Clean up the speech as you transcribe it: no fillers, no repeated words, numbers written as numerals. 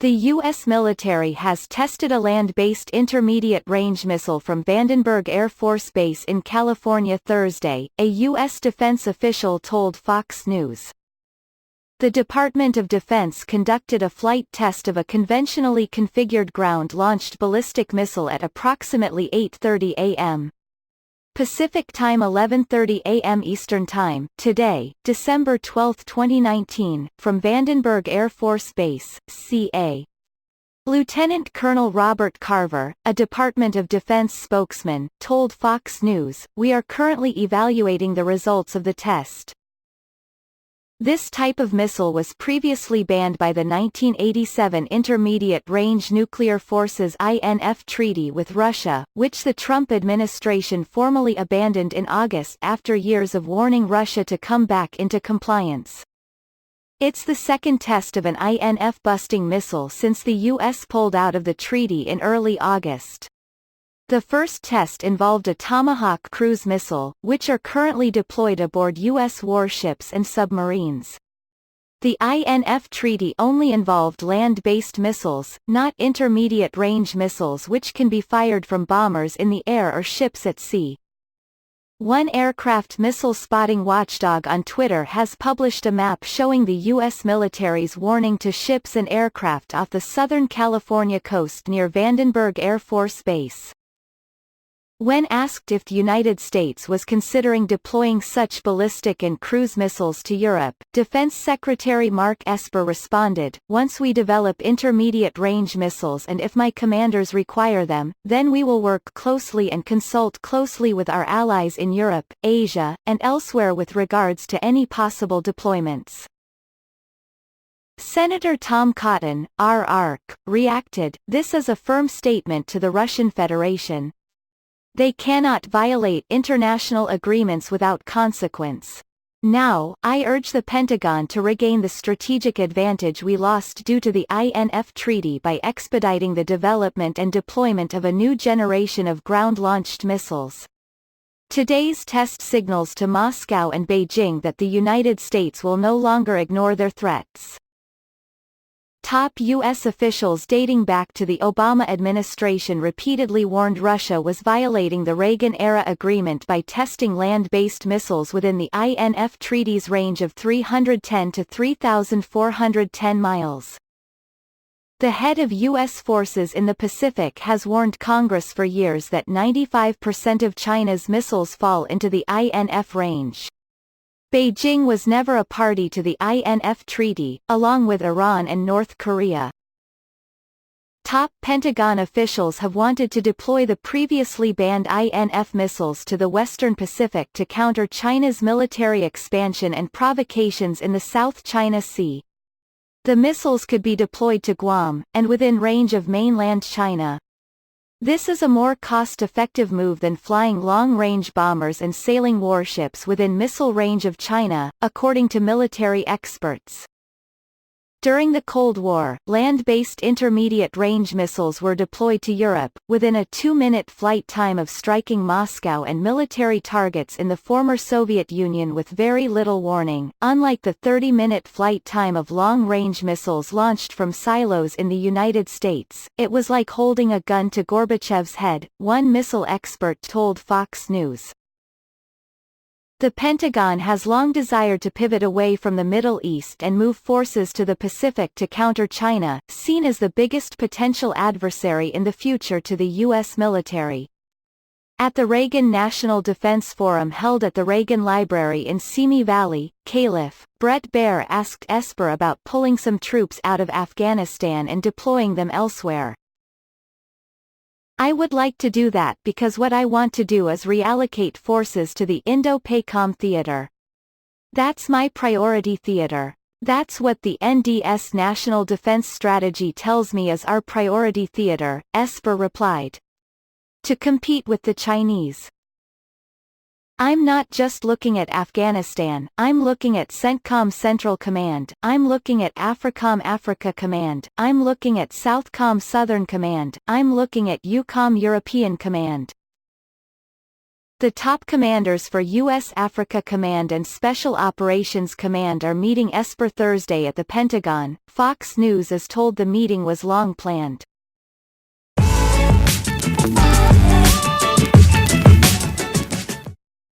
The U.S. military has tested a land-based intermediate-range missile from Vandenberg Air Force Base in California Thursday, a U.S. defense official told Fox News. The Department of Defense conducted a flight test of a conventionally configured ground-launched ballistic missile at approximately 8:30 a.m. Pacific Time 11:30 a.m. Eastern Time, today, December 12, 2019, from Vandenberg Air Force Base, CA. Lieutenant Colonel Robert Carver, a Department of Defense spokesman, told Fox News, "We are currently evaluating the results of the test." This type of missile was previously banned by the 1987 Intermediate-Range Nuclear Forces INF Treaty with Russia, which the Trump administration formally abandoned in August after years of warning Russia to come back into compliance. It's the second test of an INF-busting missile since the U.S. pulled out of the treaty in early August. The first test involved a Tomahawk cruise missile, which are currently deployed aboard U.S. warships and submarines. The INF treaty only involved land-based missiles, not intermediate-range missiles which can be fired from bombers in the air or ships at sea. One aircraft missile spotting watchdog on Twitter has published a map showing the U.S. military's warning to ships and aircraft off the Southern California coast near Vandenberg Air Force Base. When asked if the United States was considering deploying such ballistic and cruise missiles to Europe, Defense Secretary Mark Esper responded, "Once we develop intermediate-range missiles and if my commanders require them, then we will work closely and consult closely with our allies in Europe, Asia, and elsewhere with regards to any possible deployments." Senator Tom Cotton, RR, reacted, "This is a firm statement to the Russian Federation. They cannot violate international agreements without consequence. Now, I urge the Pentagon to regain the strategic advantage we lost due to the INF Treaty by expediting the development and deployment of a new generation of ground-launched missiles. Today's test signals to Moscow and Beijing that the United States will no longer ignore their threats." Top U.S. officials dating back to the Obama administration repeatedly warned Russia was violating the Reagan-era agreement by testing land-based missiles within the INF Treaty's range of 310 to 3,410 miles. The head of U.S. forces in the Pacific has warned Congress for years that 95% of China's missiles fall into the INF range. Beijing was never a party to the INF treaty, along with Iran and North Korea. Top Pentagon officials have wanted to deploy the previously banned INF missiles to the Western Pacific to counter China's military expansion and provocations in the South China Sea. The missiles could be deployed to Guam, and within range of mainland China. This is a more cost-effective move than flying long-range bombers and sailing warships within missile range of China, according to military experts. During the Cold War, land-based intermediate-range missiles were deployed to Europe, within a 2-minute flight time of striking Moscow and military targets in the former Soviet Union with very little warning. Unlike the 30-minute flight time of long-range missiles launched from silos in the United States, it was like holding a gun to Gorbachev's head, one missile expert told Fox News. The Pentagon has long desired to pivot away from the Middle East and move forces to the Pacific to counter China, seen as the biggest potential adversary in the future to the U.S. military. At the Reagan National Defense Forum held at the Reagan Library in Simi Valley, Calif., Bret Baier asked Esper about pulling some troops out of Afghanistan and deploying them elsewhere. "I would like to do that because what I want to do is reallocate forces to the Indo-PACOM theater. That's my priority theater. That's what the NDS National Defense Strategy tells me is our priority theater," Esper replied. "To compete with the Chinese. I'm not just looking at Afghanistan, I'm looking at CENTCOM Central Command, I'm looking at AFRICOM Africa Command, I'm looking at SOUTHCOM Southern Command, I'm looking at EUCOM European Command." The top commanders for U.S. Africa Command and Special Operations Command are meeting per Thursday at the Pentagon. Fox News is told the meeting was long planned.